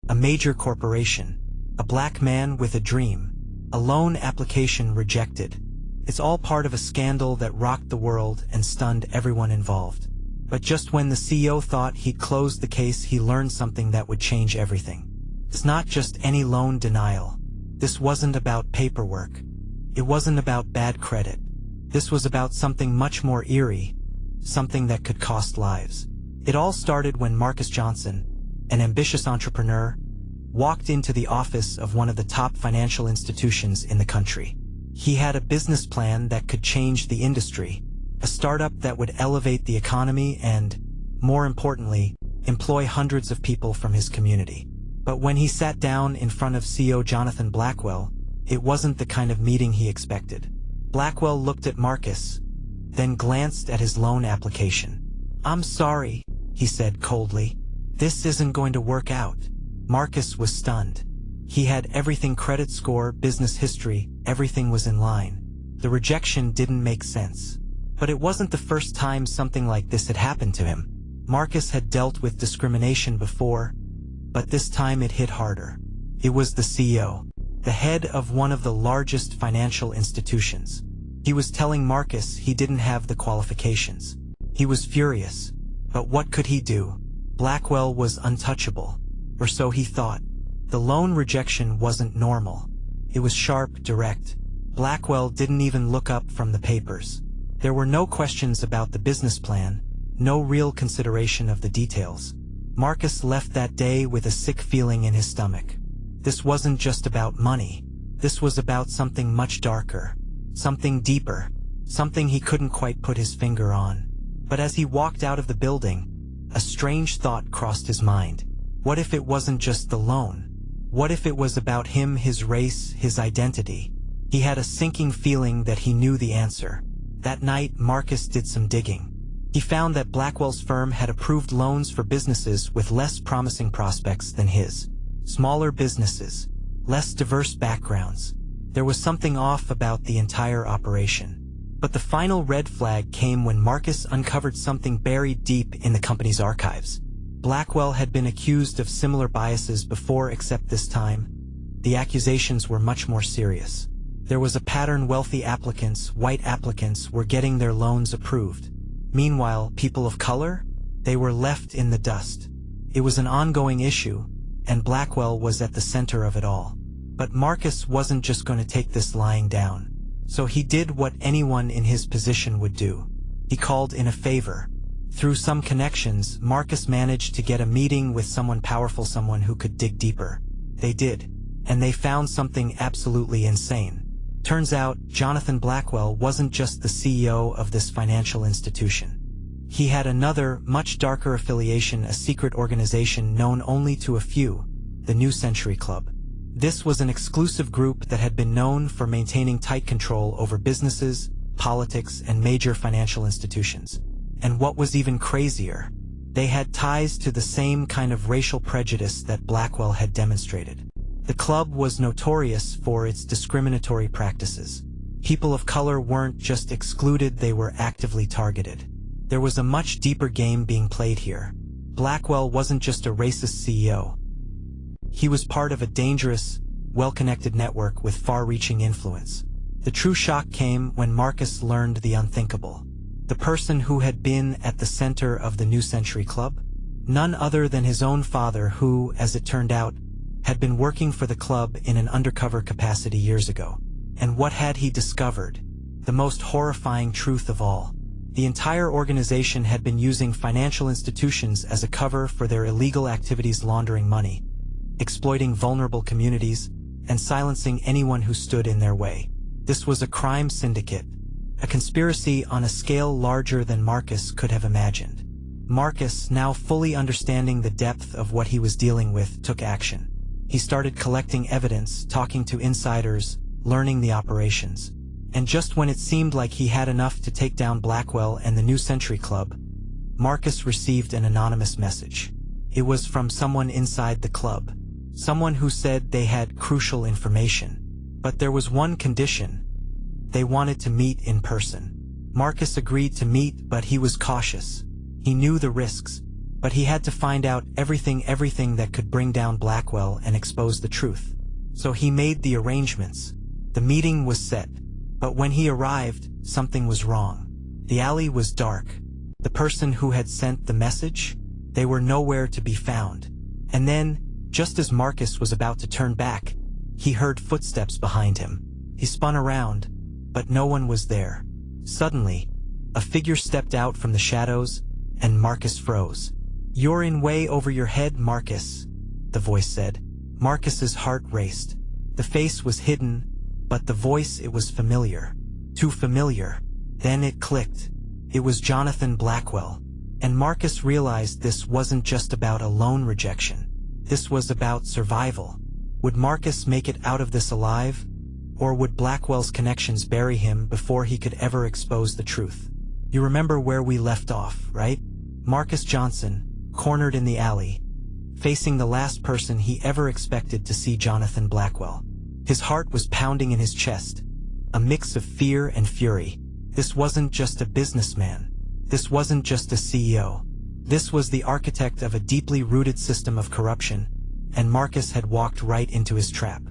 a major corporation, a black man with a dream, a loan application rejected. It's all part of a scandal that rocked the world and stunned everyone involved. But just when the CEO thought he'd closed the case, he learned something that would change everything. It's not just any loan denial. This wasn't about paperwork. It wasn't about bad credit. This was about something much more eerie, something that could cost lives. It all started when Marcus Johnson, an ambitious entrepreneur, walked into the office of one of the top financial institutions in the country. He had a business plan that could change the industry, a startup that would elevate the economy and, more importantly, employ hundreds of people from his community. But when he sat down in front of CEO Jonathan Blackwell, it wasn't the kind of meeting he expected. Blackwell looked at Marcus, then glanced at his loan application. "I'm sorry," he said coldly. "This isn't going to work out." Marcus was stunned. He had everything: credit score, business history, everything was in line. The rejection didn't make sense. But it wasn't the first time something like this had happened to him. Marcus had dealt with discrimination before, but this time it hit harder. It was the CEO, the head of one of the largest financial institutions. He was telling Marcus he didn't have the qualifications. He was furious. But what could he do? Blackwell was untouchable, or so he thought. The loan rejection wasn't normal. It was sharp, direct. Blackwell didn't even look up from the papers. There were no questions about the business plan, no real consideration of the details. Marcus left that day with a sick feeling in his stomach. This wasn't just about money. This was about something much darker, something deeper, something he couldn't quite put his finger on. But as he walked out of the building, a strange thought crossed his mind. What if it wasn't just the loan? What if it was about him, his race, his identity? He had a sinking feeling that he knew the answer. That night, Marcus did some digging. He found that Blackwell's firm had approved loans for businesses with less promising prospects than his. Smaller businesses, less diverse backgrounds. There was something off about the entire operation. But the final red flag came when Marcus uncovered something buried deep in the company's archives. Blackwell had been accused of similar biases before, except this time, the accusations were much more serious. There was a pattern: wealthy applicants, white applicants, were getting their loans approved. Meanwhile, people of color? They were left in the dust. It was an ongoing issue, and Blackwell was at the center of it all. But Marcus wasn't just going to take this lying down. So he did what anyone in his position would do. He called in a favor. Through some connections, Marcus managed to get a meeting with someone powerful, someone who could dig deeper. They did, and they found something absolutely insane. Turns out, Jonathan Blackwell wasn't just the CEO of this financial institution. He had another, much darker affiliation, a secret organization known only to a few, the New Century Club. This was an exclusive group that had been known for maintaining tight control over businesses, politics, and major financial institutions. And what was even crazier, they had ties to the same kind of racial prejudice that Blackwell had demonstrated. The club was notorious for its discriminatory practices. People of color weren't just excluded, they were actively targeted. There was a much deeper game being played here. Blackwell wasn't just a racist CEO. He was part of a dangerous, well-connected network with far-reaching influence. The true shock came when Marcus learned the unthinkable. The person who had been at the center of the New Century Club? None other than his own father, who, as it turned out, had been working for the club in an undercover capacity years ago. And what had he discovered? The most horrifying truth of all. The entire organization had been using financial institutions as a cover for their illegal activities, laundering money, exploiting vulnerable communities, and silencing anyone who stood in their way. This was a crime syndicate, a conspiracy on a scale larger than Marcus could have imagined. Marcus, now fully understanding the depth of what he was dealing with, took action. He started collecting evidence, talking to insiders, learning the operations. And just when it seemed like he had enough to take down Blackwell and the New Century Club, Marcus received an anonymous message. It was from someone inside the club. Someone who said they had crucial information. But there was one condition. They wanted to meet in person. Marcus agreed to meet, but he was cautious. He knew the risks. But he had to find out everything that could bring down Blackwell and expose the truth. So he made the arrangements. The meeting was set. But when he arrived, something was wrong. The alley was dark. The person who had sent the message, they were nowhere to be found. And then, just as Marcus was about to turn back, he heard footsteps behind him. He spun around, but no one was there. Suddenly, a figure stepped out from the shadows, and Marcus froze. "You're in way over your head, Marcus," the voice said. Marcus's heart raced. The face was hidden, but the voice, it was familiar. Too familiar. Then it clicked. It was Jonathan Blackwell. And Marcus realized this wasn't just about a lone rejection. This was about survival. Would Marcus make it out of this alive? Or would Blackwell's connections bury him before he could ever expose the truth? You remember where we left off, right? Marcus Johnson, cornered in the alley, facing the last person he ever expected to see, Jonathan Blackwell. His heart was pounding in his chest, a mix of fear and fury. This wasn't just a businessman. This wasn't just a CEO. This was the architect of a deeply rooted system of corruption, and Marcus had walked right into his trap.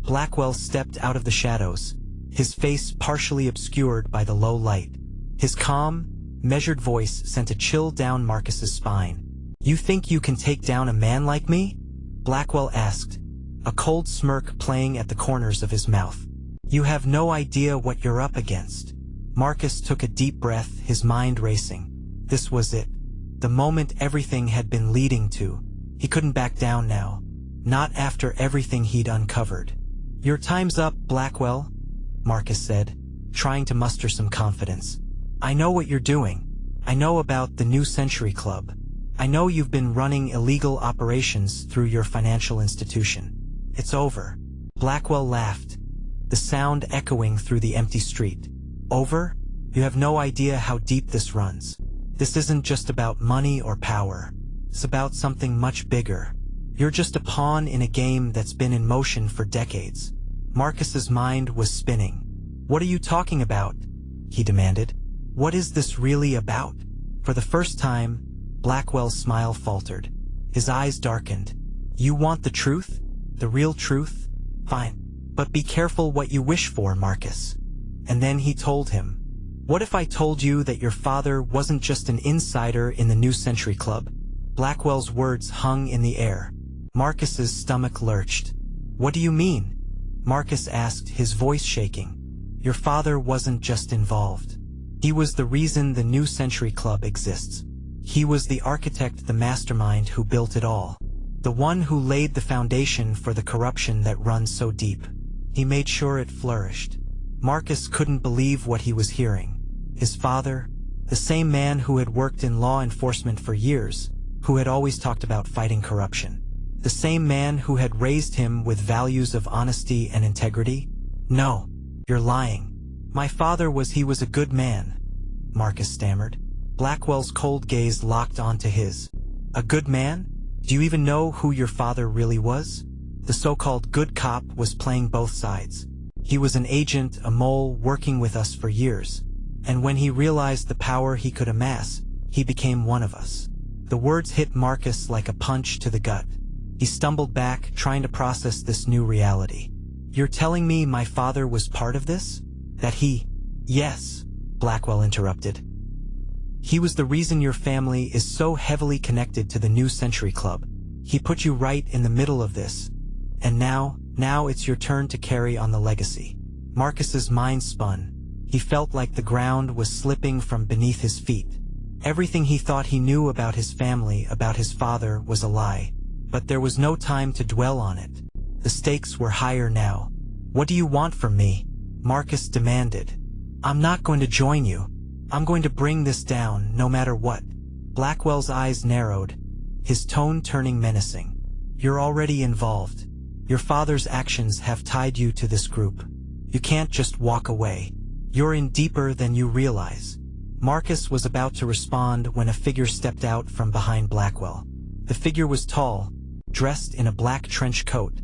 Blackwell stepped out of the shadows, his face partially obscured by the low light. His calm, measured voice sent a chill down Marcus's spine. "You think you can take down a man like me?" Blackwell asked, a cold smirk playing at the corners of his mouth. "You have no idea what you're up against." Marcus took a deep breath, his mind racing. This was it. The moment everything had been leading to. He couldn't back down now. Not after everything he'd uncovered. "Your time's up, Blackwell," Marcus said, trying to muster some confidence. "I know what you're doing. I know about the New Century Club. I know you've been running illegal operations through your financial institution. It's over." Blackwell laughed, the sound echoing through the empty street. "Over? You have no idea how deep this runs. This isn't just about money or power. It's about something much bigger. You're just a pawn in a game that's been in motion for decades." Marcus's mind was spinning. "What are you talking about?" he demanded. "What is this really about?" For the first time, Blackwell's smile faltered. His eyes darkened. "You want the truth? The real truth? Fine. But be careful what you wish for, Marcus." And then he told him, "What if I told you that your father wasn't just an insider in the New Century Club?" Blackwell's words hung in the air. Marcus's stomach lurched. "What do you mean?" Marcus asked, his voice shaking. "Your father wasn't just involved. He was the reason the New Century Club exists. He was the architect, the mastermind who built it all. The one who laid the foundation for the corruption that runs so deep. He made sure it flourished." Marcus couldn't believe what he was hearing. His father, the same man who had worked in law enforcement for years, who had always talked about fighting corruption. The same man who had raised him with values of honesty and integrity? "No, you're lying. My father he was a good man," Marcus stammered. Blackwell's cold gaze locked onto his. "A good man? Do you even know who your father really was?" The so-called good cop was playing both sides. He was an agent, a mole, working with us for years. And when he realized the power he could amass, he became one of us. The words hit Marcus like a punch to the gut. He stumbled back, trying to process this new reality. "You're telling me my father was part of this? That he—" "Yes," Blackwell interrupted. "He was the reason your family is so heavily connected to the New Century Club. He put you right in the middle of this. And now it's your turn to carry on the legacy." Marcus's mind spun. He felt like the ground was slipping from beneath his feet. Everything he thought he knew about his family, about his father, was a lie. But there was no time to dwell on it. The stakes were higher now. "What do you want from me?" Marcus demanded. "I'm not going to join you. I'm going to bring this down, no matter what." Blackwell's eyes narrowed, his tone turning menacing. "You're already involved. Your father's actions have tied you to this group. You can't just walk away. You're in deeper than you realize." Marcus was about to respond when a figure stepped out from behind Blackwell. The figure was tall, dressed in a black trench coat,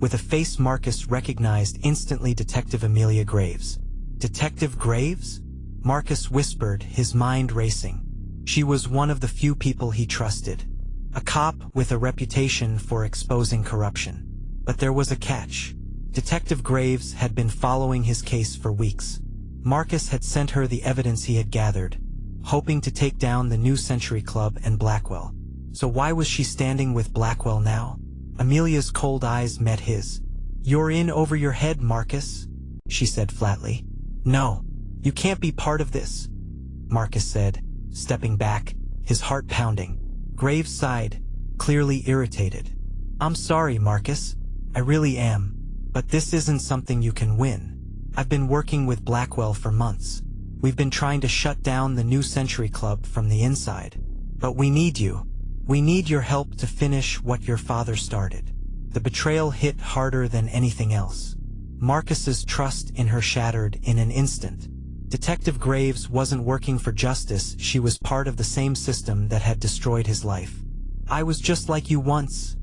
with a face Marcus recognized instantly: Detective Amelia Graves. "Detective Graves?" Marcus whispered, his mind racing. She was one of the few people he trusted. A cop with a reputation for exposing corruption. But there was a catch. Detective Graves had been following his case for weeks. Marcus had sent her the evidence he had gathered, hoping to take down the New Century Club and Blackwell. So why was she standing with Blackwell now? Amelia's cold eyes met his. "You're in over your head, Marcus," she said flatly. "No, you can't be part of this," Marcus said, stepping back, his heart pounding. Graves sighed, clearly irritated. "I'm sorry, Marcus. I really am. But this isn't something you can win. I've been working with Blackwell for months. We've been trying to shut down the New Century Club from the inside. But we need you. We need your help to finish what your father started." The betrayal hit harder than anything else. Marcus's trust in her shattered in an instant. Detective Graves wasn't working for justice, she was part of the same system that had destroyed his life. "I was just like you once,"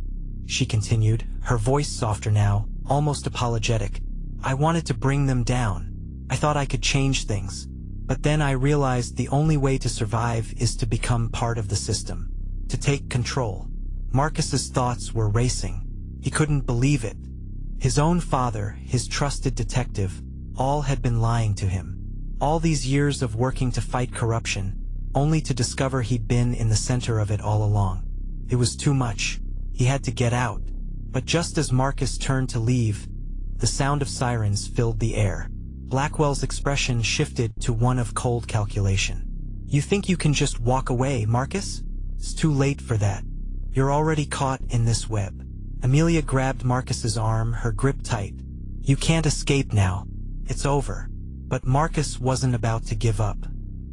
she continued, her voice softer now, almost apologetic. "I wanted to bring them down. I thought I could change things. But then I realized the only way to survive is to become part of the system. To take control." Marcus's thoughts were racing. He couldn't believe it. His own father, his trusted detective, all had been lying to him. All these years of working to fight corruption, only to discover he'd been in the center of it all along. It was too much. He had to get out. But just as Marcus turned to leave, the sound of sirens filled the air. Blackwell's expression shifted to one of cold calculation. "You think you can just walk away, Marcus? It's too late for that. You're already caught in this web." Amelia grabbed Marcus's arm, her grip tight. "You can't escape now. It's over." But Marcus wasn't about to give up.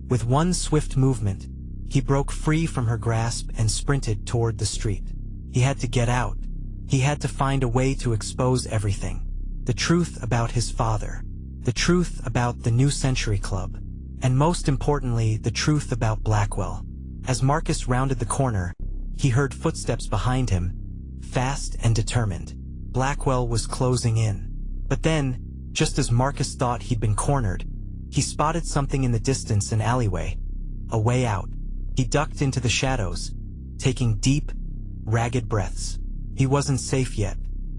With one swift movement, he broke free from her grasp and sprinted toward the street. He had to get out. He had to find a way to expose everything. The truth about his father. The truth about the New Century Club. And most importantly, the truth about Blackwell. As Marcus rounded the corner, he heard footsteps behind him, fast and determined. Blackwell was closing in. But then, just as Marcus thought he'd been cornered, he spotted something in the distance, an alleyway. A way out. He ducked into the shadows, taking deep, ragged breaths. He wasn't safe yet,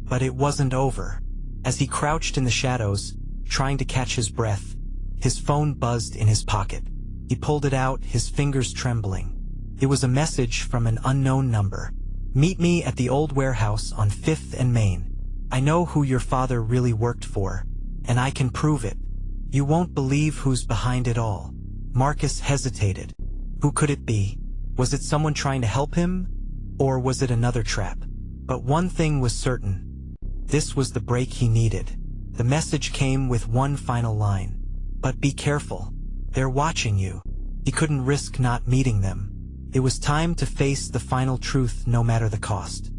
but it wasn't over. As he crouched in the shadows, trying to catch his breath, his phone buzzed in his pocket. He pulled it out, his fingers trembling. It was a message from an unknown number. "Meet me at the old warehouse on 5th and Main. I know who your father really worked for, and I can prove it. You won't believe who's behind it all." Marcus hesitated. Who could it be? Was it someone trying to help him? Or was it another trap? But one thing was certain. This was the break he needed. The message came with one final line. "But be careful. They're watching you." He couldn't risk not meeting them. It was time to face the final truth no matter the cost.